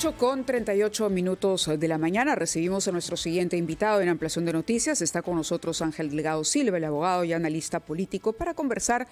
8:38 de la mañana recibimos a nuestro siguiente invitado en Ampliación de Noticias. Está con nosotros Ángel Delgado Silva, el abogado y analista político, para conversar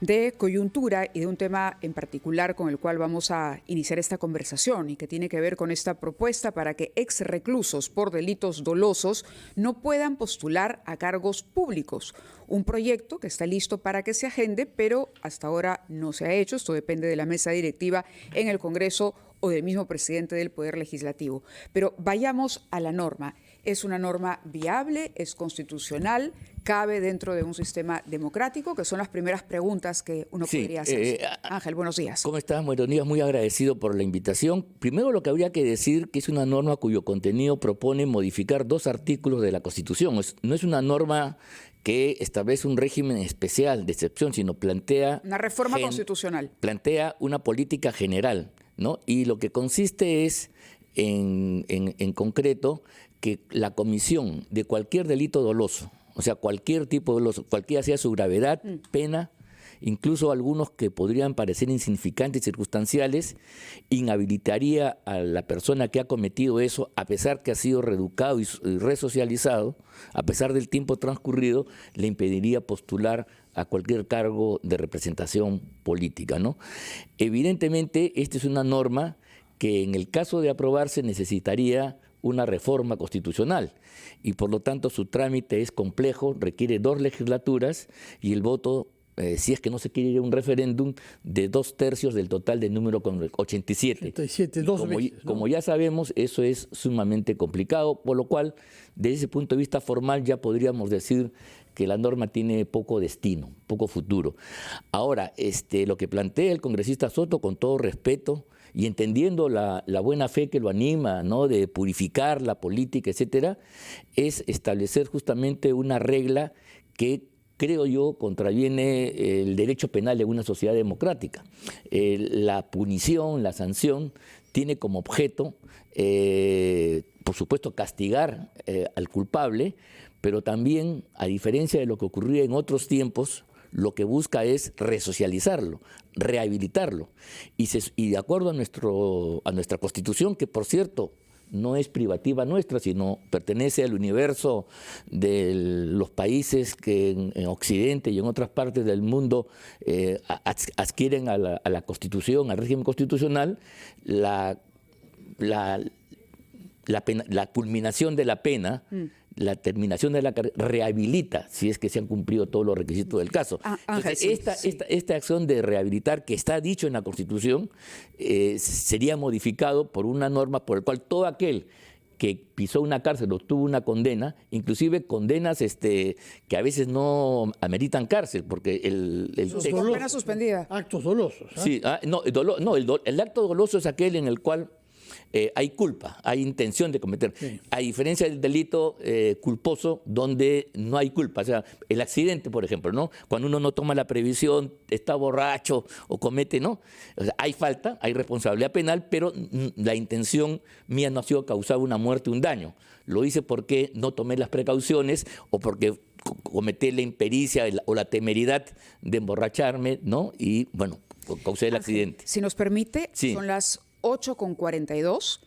de coyuntura y de un tema en particular con el cual vamos a iniciar esta conversación y que tiene que ver con esta propuesta para que ex reclusos por delitos dolosos no puedan postular a cargos públicos. Un proyecto que está listo para que se agende, pero hasta ahora no se ha hecho. Esto depende de la mesa directiva en el Congreso o del mismo presidente del Poder Legislativo. Pero vayamos a la norma. ¿Es una norma viable? ¿Es constitucional? ¿Cabe dentro de un sistema democrático? Que son las primeras preguntas que uno podría hacer. Ángel, buenos días. ¿Cómo estás? Buenos días, muy agradecido por la invitación. Primero, lo que habría que decir que es una norma cuyo contenido propone modificar 2 artículos de la Constitución. No es una norma que establece un régimen especial de excepción, sino plantea... Una reforma constitucional. Plantea una política general, ¿no? Y lo que consiste es, en concreto, que la comisión de cualquier delito doloso, o sea, cualquier tipo de doloso, cualquiera sea su gravedad, pena, incluso algunos que podrían parecer insignificantes y circunstanciales, inhabilitaría a la persona que ha cometido eso, a pesar que ha sido reeducado y resocializado, a pesar del tiempo transcurrido, le impediría postular a cualquier cargo de representación política, ¿no? Evidentemente, esta es una norma que en el caso de aprobarse necesitaría una reforma constitucional y por lo tanto su trámite es complejo, requiere 2 legislaturas y el voto, si es que no se quiere ir a un referéndum, de 2/3 del total del número 87. 87, 2 veces, ¿no? Como ya sabemos, eso es sumamente complicado, por lo cual, desde ese punto de vista formal, ya podríamos decir que la norma tiene poco destino, poco futuro. Ahora, lo que plantea el congresista Soto, con todo respeto, y entendiendo la buena fe que lo anima, ¿no?, de purificar la política, etcétera, es establecer justamente una regla que, creo yo, contraviene el derecho penal de una sociedad democrática. La punición, la sanción, tiene como objeto, por supuesto, castigar al culpable, pero también, a diferencia de lo que ocurría en otros tiempos, lo que busca es resocializarlo, rehabilitarlo. Y de acuerdo a nuestra Constitución, que por cierto no es privativa nuestra, sino pertenece al universo de los países que en Occidente y en otras partes del mundo adquieren a la Constitución, al régimen constitucional, la culminación de la pena, la terminación de la carrera, rehabilita, si es que se han cumplido todos los requisitos del caso. Ángel, entonces, esta acción de rehabilitar, que está dicho en la Constitución, sería modificado por una norma por la cual todo aquel que pisó una cárcel o tuvo una condena, inclusive condenas que a veces no ameritan cárcel, porque con pena suspendida. Actos dolosos. Sí, el acto doloso es aquel en el cual hay culpa, hay intención de cometer, sí, a diferencia del delito culposo donde no hay culpa. O sea, el accidente, por ejemplo, ¿no? Cuando uno no toma la previsión, está borracho o comete, ¿no? O sea, hay falta, hay responsabilidad penal, pero la intención mía no ha sido causar una muerte, un daño. Lo hice porque no tomé las precauciones o porque cometí la impericia o la temeridad de emborracharme, ¿no? Y, bueno, causé el accidente. Si nos permite, sí, son las 8:42.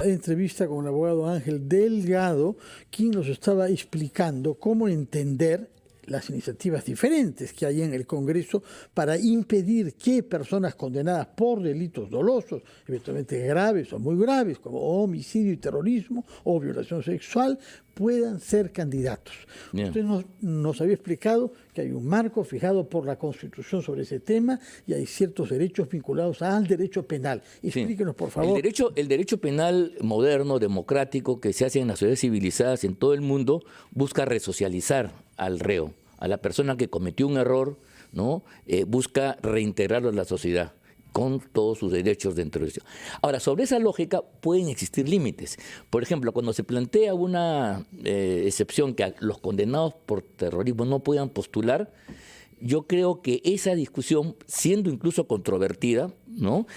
Entrevista con el abogado Ángel Delgado, quien nos estaba explicando cómo entender las iniciativas diferentes que hay en el Congreso para impedir que personas condenadas por delitos dolosos, eventualmente graves o muy graves, como homicidio y terrorismo o violación sexual, puedan ser candidatos. Bien. Usted nos había explicado que hay un marco fijado por la Constitución sobre ese tema y hay ciertos derechos vinculados al derecho penal. Explíquenos, por favor. El derecho penal moderno, democrático, que se hace en las sociedades civilizadas en todo el mundo, busca resocializar al reo, a la persona que cometió un error, ¿no? Busca reintegrarlo a la sociedad con todos sus derechos dentro de eso. Ahora, sobre esa lógica pueden existir límites. Por ejemplo, cuando se plantea una excepción que a los condenados por terrorismo no puedan postular, yo creo que esa discusión, siendo incluso controvertida, ¿no?,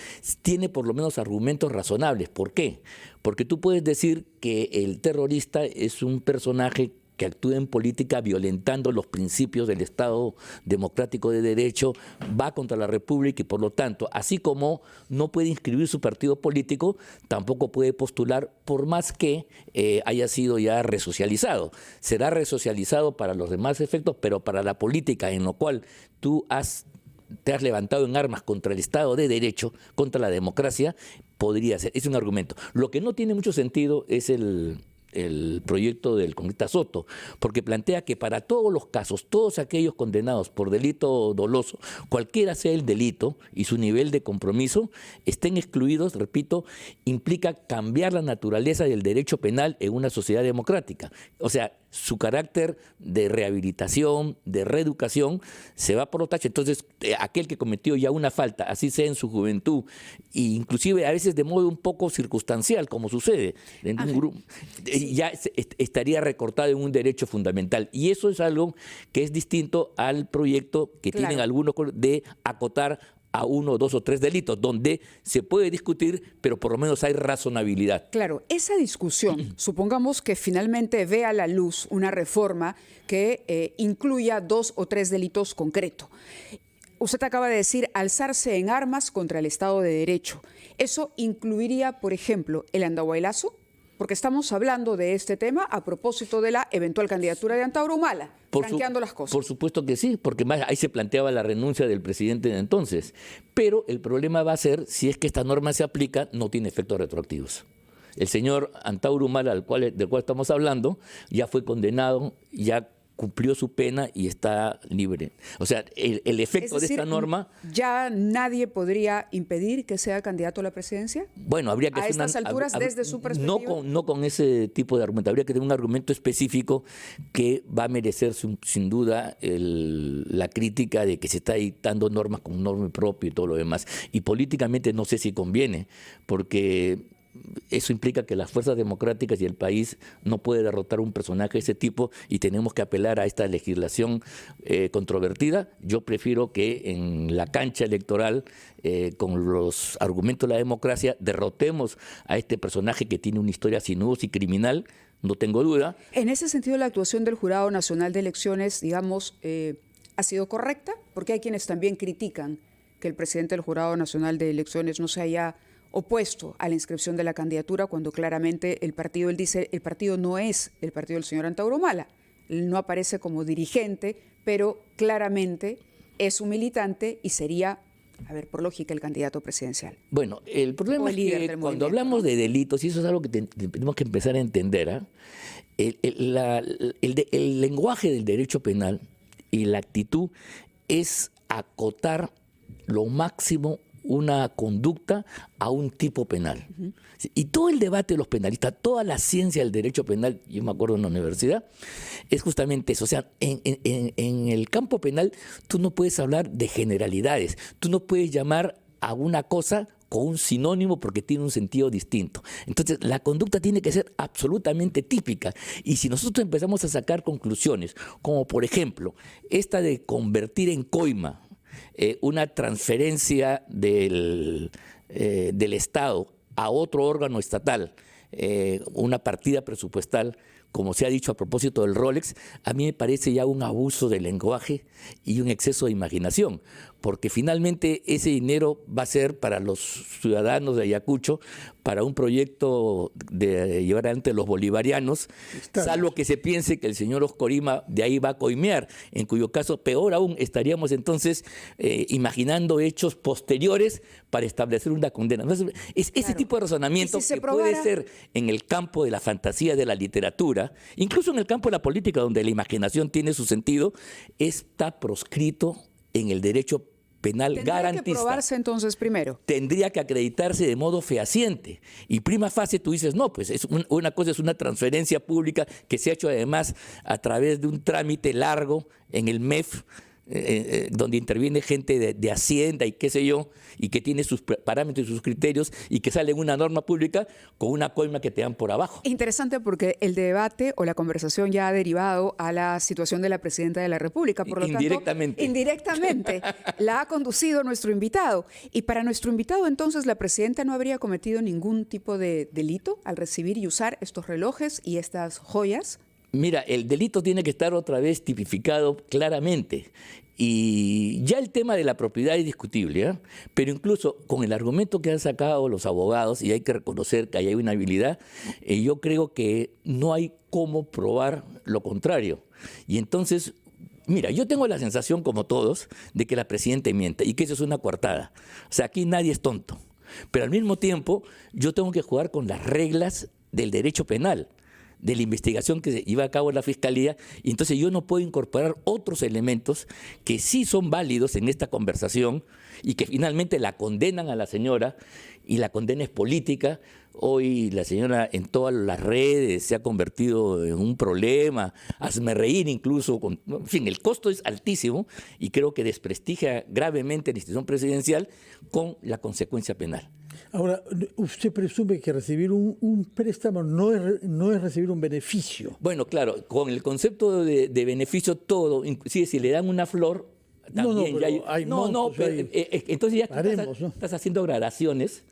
tiene por lo menos argumentos razonables. ¿Por qué? Porque tú puedes decir que el terrorista es un personaje que actúe en política violentando los principios del Estado democrático de derecho, va contra la República y por lo tanto, así como no puede inscribir su partido político, tampoco puede postular por más que haya sido ya resocializado. Será resocializado para los demás efectos, pero para la política en lo cual tú te has levantado en armas contra el Estado de Derecho, contra la democracia, podría ser. Es un argumento. Lo que no tiene mucho sentido es el proyecto del congresista Soto, porque plantea que para todos los casos, todos aquellos condenados por delito doloso, cualquiera sea el delito y su nivel de compromiso, estén excluidos, repito, implica cambiar la naturaleza del derecho penal en una sociedad democrática. O sea, su carácter de rehabilitación, de reeducación, se va por los tachos. Entonces, aquel que cometió ya una falta, así sea en su juventud, e inclusive a veces de modo un poco circunstancial, como sucede en un grupo, ya estaría recortado en un derecho fundamental. Y eso es algo que es distinto al proyecto que tienen algunos de acotar a 1, 2 o 3 delitos, donde se puede discutir, pero por lo menos hay razonabilidad. Claro, esa discusión, supongamos que finalmente vea a la luz una reforma que incluya 2 o 3 delitos concretos. Usted acaba de decir alzarse en armas contra el Estado de Derecho. ¿Eso incluiría, por ejemplo, el andahuaylazo? Porque estamos hablando de este tema a propósito de la eventual candidatura de Antauro Humala, franqueando las cosas. Por supuesto que sí, porque más ahí se planteaba la renuncia del presidente de entonces. Pero el problema va a ser, si es que esta norma se aplica, no tiene efectos retroactivos. El señor Antauro Humala, del cual estamos hablando, ya fue condenado, ya cumplió su pena y está libre. O sea, el efecto de esta norma... ¿Ya nadie podría impedir que sea candidato a la presidencia? Bueno, habría que... A estas alturas, desde su perspectiva. No con ese tipo de argumento. Habría que tener un argumento específico que va a merecer sin duda la crítica de que se está dictando normas con norma propio y todo lo demás. Y políticamente no sé si conviene, porque eso implica que las fuerzas democráticas y el país no puede derrotar un personaje de ese tipo y tenemos que apelar a esta legislación controvertida. Yo prefiero que en la cancha electoral, con los argumentos de la democracia, derrotemos a este personaje que tiene una historia sinuosa y criminal, no tengo duda. En ese sentido, la actuación del Jurado Nacional de Elecciones, digamos, ha sido correcta, porque hay quienes también critican que el presidente del Jurado Nacional de Elecciones no se haya opuesto a la inscripción de la candidatura, cuando claramente el partido, él dice, el partido no es el partido del señor Antauro Humala. Él no aparece como dirigente, pero claramente es un militante y sería, a ver, por lógica, el candidato presidencial. Bueno, el problema es que cuando hablamos de delitos, y eso es algo que tenemos que empezar a entender, el lenguaje del derecho penal y la actitud es acotar lo máximo una conducta a un tipo penal. Y todo el debate de los penalistas, toda la ciencia del derecho penal, yo me acuerdo en la universidad, es justamente eso. O sea, en el campo penal tú no puedes hablar de generalidades, tú no puedes llamar a una cosa con un sinónimo porque tiene un sentido distinto. Entonces, la conducta tiene que ser absolutamente típica. Y si nosotros empezamos a sacar conclusiones, como por ejemplo, esta de convertir en coima una transferencia del Estado a otro órgano estatal, una partida presupuestal, como se ha dicho a propósito del Rolex, a mí me parece ya un abuso del lenguaje y un exceso de imaginación, porque finalmente ese dinero va a ser para los ciudadanos de Ayacucho, para un proyecto de llevar adelante los bolivarianos, salvo que se piense que el señor Oscorima de ahí va a coimear, en cuyo caso, peor aún, estaríamos entonces imaginando hechos posteriores para establecer una condena. Entonces, ese tipo de razonamiento que puede ser en el campo de la fantasía de la literatura, incluso en el campo de la política, donde la imaginación tiene su sentido, está proscrito en el derecho penal garantista. ¿Tendría que probarse entonces primero? Tendría que acreditarse de modo fehaciente. Y prima facie tú dices, no, pues es una cosa es una transferencia pública que se ha hecho además a través de un trámite largo en el MEF, donde interviene gente de Hacienda y qué sé yo, y que tiene sus parámetros y sus criterios, y que sale en una norma pública con una coima que te dan por abajo. Interesante, porque el debate o la conversación ya ha derivado a la situación de la presidenta de la República. Por lo indirectamente. Tanto, indirectamente la ha conducido nuestro invitado. Y para nuestro invitado, entonces, la presidenta no habría cometido ningún tipo de delito al recibir y usar estos relojes y estas joyas. Mira, el delito tiene que estar otra vez tipificado claramente. Y ya el tema de la propiedad es discutible, ¿eh? Pero incluso con el argumento que han sacado los abogados, y hay que reconocer que ahí hay una habilidad, yo creo que no hay cómo probar lo contrario. Y entonces, mira, yo tengo la sensación, como todos, de que la presidenta miente y que eso es una coartada. O sea, aquí nadie es tonto. Pero al mismo tiempo, yo tengo que jugar con las reglas del derecho penal, de la investigación que se lleva a cabo en la Fiscalía, y entonces yo no puedo incorporar otros elementos que sí son válidos en esta conversación y que finalmente la condenan a la señora, y la condena es política. Hoy la señora en todas las redes se ha convertido en un problema, hazme reír incluso, en fin, el costo es altísimo y creo que desprestigia gravemente la institución presidencial con la consecuencia penal. Ahora, usted presume que recibir un préstamo no es recibir un beneficio. Bueno, claro, con el concepto de beneficio todo, inclusive si le dan una flor, también ya hay montos, entonces ya haremos, estás haciendo gradaciones.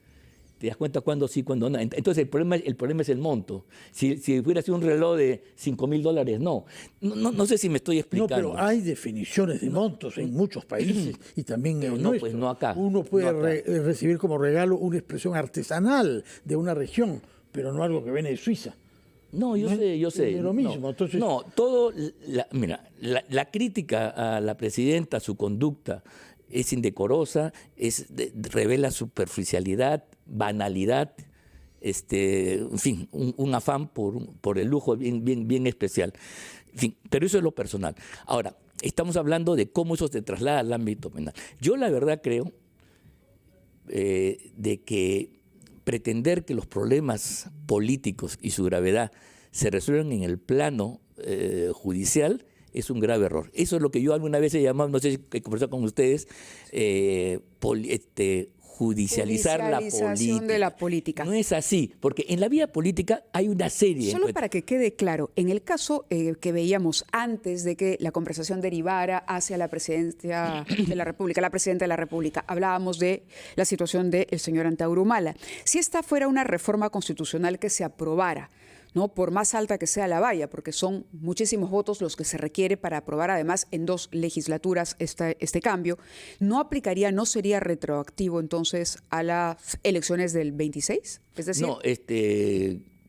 Te das cuenta cuándo sí, cuándo no. Entonces el problema es el monto. Si hubiera sido un reloj de $5.000, no sé si me estoy explicando. No, pero hay definiciones de montos en muchos países y también en nuestro. Pues no acá. Uno puede recibir como regalo una expresión artesanal de una región, pero no algo que viene de Suiza. No, yo sé. Es lo mismo. Entonces, mira, la crítica a la presidenta, su conducta es indecorosa, revela superficialidad, banalidad, en fin, un afán por el lujo bien especial. En fin, pero eso es lo personal. Ahora, estamos hablando de cómo eso se traslada al ámbito penal. Yo la verdad creo de que pretender que los problemas políticos y su gravedad se resuelvan en el plano judicial es un grave error. Eso es lo que yo alguna vez he llamado, no sé si he conversado con ustedes, judicializar la política. De la política. No es así, porque en la vida política hay una serie. Solo para que quede claro, en el caso que veíamos antes de que la conversación derivara hacia la presidencia de la República, la presidenta de la República, hablábamos de la situación del señor Antauro Humala. Si esta fuera una reforma constitucional que se aprobara, ¿no?, por más alta que sea la valla, porque son muchísimos votos los que se requiere para aprobar además en 2 legislaturas este cambio, ¿no sería retroactivo entonces a las elecciones del 26? Es decir, no,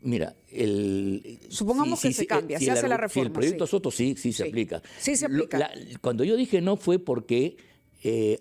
mira, supongamos que se cambia, se hace la reforma. Si el proyecto Soto sí se aplica. Sí se aplica. Cuando yo dije no fue porque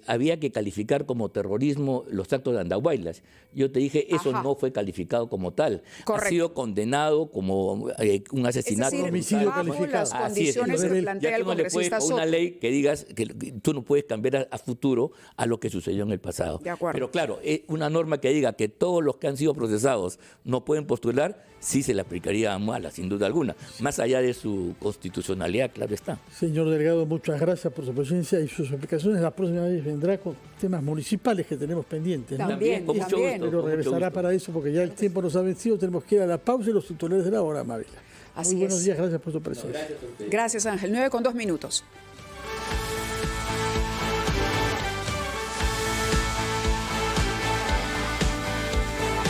había que calificar como terrorismo los actos de Andahuaylas. Yo te dije, eso no fue calificado como tal. Correcto. Ha sido condenado como un asesinato. Es decir, homicidio calificado. Las condiciones que plantea el congresista Soto. Una ley que digas que tú no puedes cambiar a futuro a lo que sucedió en el pasado. De acuerdo. Pero claro, una norma que diga que todos los que han sido procesados no pueden postular, sí se le aplicaría a Humala, sin duda alguna. Más allá de su constitucionalidad, claro está. Señor Delgado, muchas gracias por su presencia y sus explicaciones. La próxima vez vendrá con temas municipales que tenemos pendientes, ¿no? También, con mucho gusto. Pero regresará para eso porque ya el tiempo nos ha vencido. Tenemos que ir a la pausa y los titulares de la hora, Mabela. Así Muy buenos es. días, gracias por su presencia. Gracias, Ángel. 9:02.